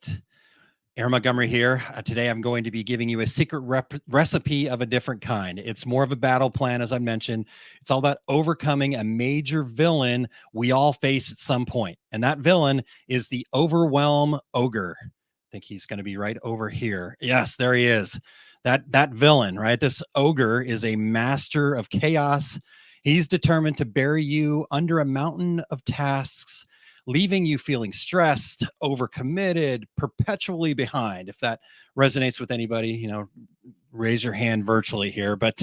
right. Montgomery here. Today I'm going to be giving you a secret recipe of a different kind. It's more of a battle plan, as I mentioned. It's all about overcoming a major villain we all face at some point. And that villain is the Overwhelm Ogre. I think he's going to be right over here. Yes, there he is. That villain, right? This ogre is a master of chaos. He's determined to bury you under a mountain of tasks, leaving you feeling stressed, overcommitted, perpetually behind. If that resonates with anybody, raise your hand virtually here. But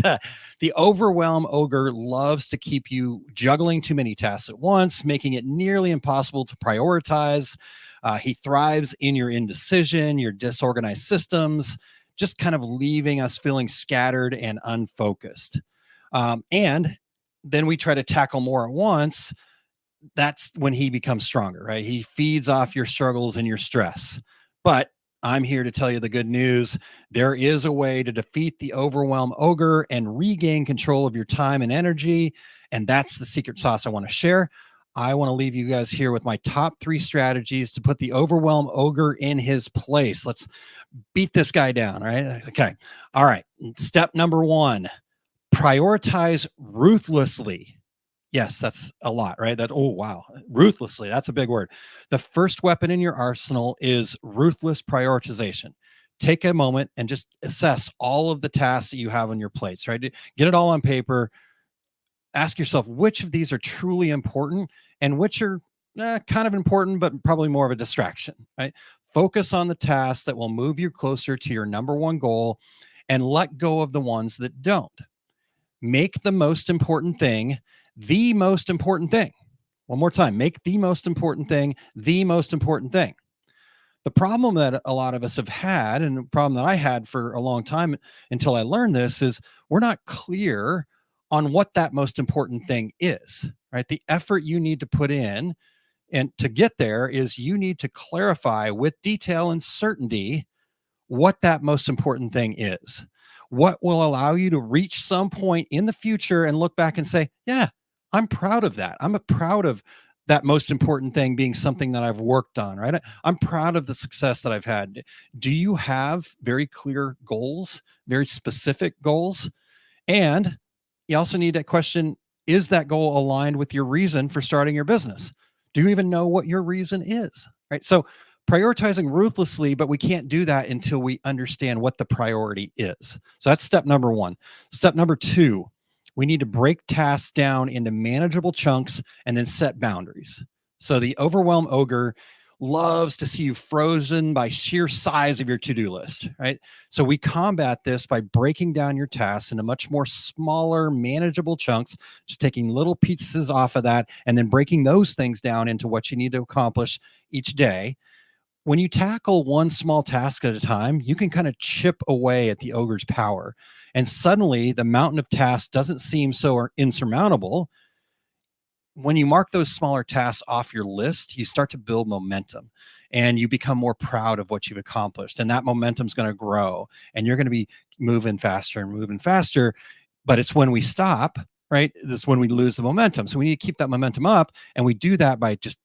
the Overwhelm Ogre loves to keep you juggling too many tasks at once, making it nearly impossible to prioritize. He thrives in your indecision, your disorganized systems, just kind of leaving us feeling scattered and unfocused. And then we try to tackle more at once. That's when he becomes stronger, right? He feeds off your struggles and your stress. But I'm here to tell you the good news. There is a way to defeat the Overwhelm Ogre and regain control of your time and energy. And that's the secret sauce I want to share. I want to leave you guys here with my top 3 strategies to put the Overwhelm Ogre in his place. Let's beat this guy down, right? Okay. All right. Step number 1, prioritize ruthlessly. Yes, that's a lot, right? Oh, wow. Ruthlessly. That's a big word. The first weapon in your arsenal is ruthless prioritization. Take a moment and just assess all of the tasks that you have on your plates, right? Get it all on paper. Ask yourself which of these are truly important and which are kind of important, but probably more of a distraction, right? Focus on the tasks that will move you closer to your number 1 goal and let go of the ones that don't. Make the most important thing the most important thing. One more time, make the most important thing the most important thing. The problem that a lot of us have had, and the problem that I had for a long time until I learned this, is we're not clear on what that most important thing is, right? The effort you need to put in and to get there is you need to clarify with detail and certainty what that most important thing is. What will allow you to reach some point in the future and look back and say, yeah, I'm proud of that. I'm proud of that most important thing being something that I've worked on, right? I'm proud of the success that I've had. Do you have very clear goals, very specific goals? And you also need to question, is that goal aligned with your reason for starting your business? Do you even know what your reason is, right? So prioritizing ruthlessly, but we can't do that until we understand what the priority is. So that's step number 1. Step number 2, we need to break tasks down into manageable chunks and then set boundaries. So the Overwhelm Ogre loves to see you frozen by sheer size of your to-do list, right? So we combat this by breaking down your tasks into much more smaller, manageable chunks, just taking little pieces off of that and then breaking those things down into what you need to accomplish each day. When you tackle one small task at a time, you can kind of chip away at the ogre's power. And suddenly the mountain of tasks doesn't seem so insurmountable. When you mark those smaller tasks off your list, you start to build momentum and you become more proud of what you've accomplished. And that momentum is going to grow and you're going to be moving faster and moving faster. But it's when we stop, right? This is when we lose the momentum. So we need to keep that momentum up. And we do that by just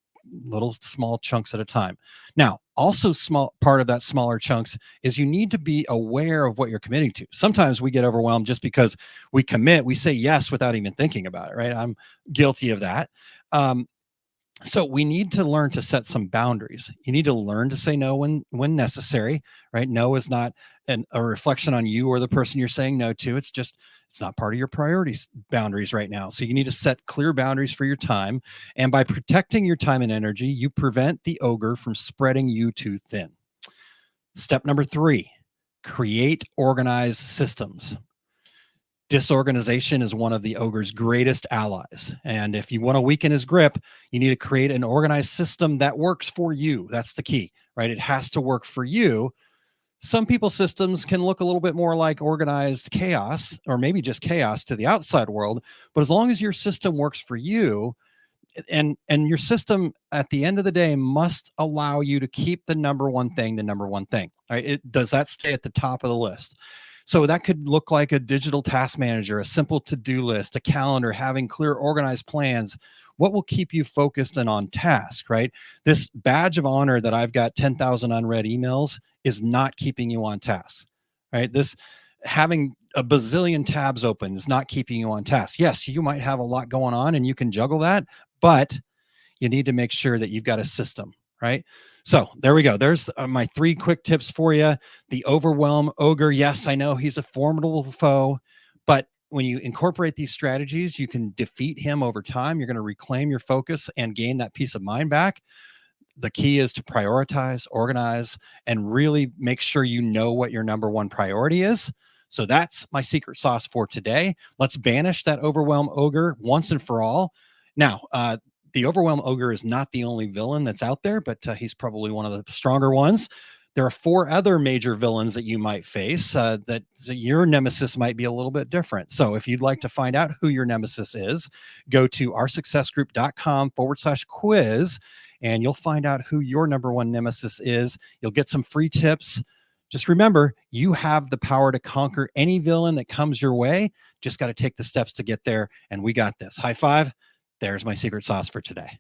little small chunks at a time. Now, also small part of that smaller chunks is you need to be aware of what you're committing to. Sometimes we get overwhelmed just because we commit, we say yes without even thinking about it, right? I'm guilty of that. So we need to learn to set some boundaries. You need to learn to say no when necessary, right? No is not a reflection on you or the person you're saying no to. It's not part of your priorities boundaries right now. So you need to set clear boundaries for your time. And by protecting your time and energy, you prevent the ogre from spreading you too thin. Step number 3, create organized systems. Disorganization is one of the ogre's greatest allies. And if you want to weaken his grip, you need to create an organized system that works for you. That's the key, right? It has to work for you. Some people's systems can look a little bit more like organized chaos, or maybe just chaos to the outside world. But as long as your system works for you, and your system at the end of the day must allow you to keep the number one thing, right? Does that stay at the top of the list? So that could look like a digital task manager, a simple to-do list, a calendar, having clear, organized plans. What will keep you focused and on task, right? This badge of honor that I've got 10,000 unread emails is not keeping you on task, right? This having a bazillion tabs open is not keeping you on task. Yes, you might have a lot going on and you can juggle that, but you need to make sure that you've got a system, right? So there we go. There's my 3 quick tips for you. The Overwhelm Ogre. Yes, I know he's a formidable foe, but when you incorporate these strategies, you can defeat him over time. You're going to reclaim your focus and gain that peace of mind back. The key is to prioritize, organize, and really make sure you know what your number one priority is. So that's my secret sauce for today. Let's banish that Overwhelm Ogre once and for all. Now, the Overwhelm Ogre is not the only villain that's out there, but he's probably one of the stronger ones. There are 4 other major villains that you might face that your nemesis might be a little bit different. So if you'd like to find out who your nemesis is, go to oursuccessgroup.com/quiz, and you'll find out who your number one nemesis is. You'll get some free tips. Just remember, you have the power to conquer any villain that comes your way. Just got to take the steps to get there, and we got this. High five. There's my secret sauce for today.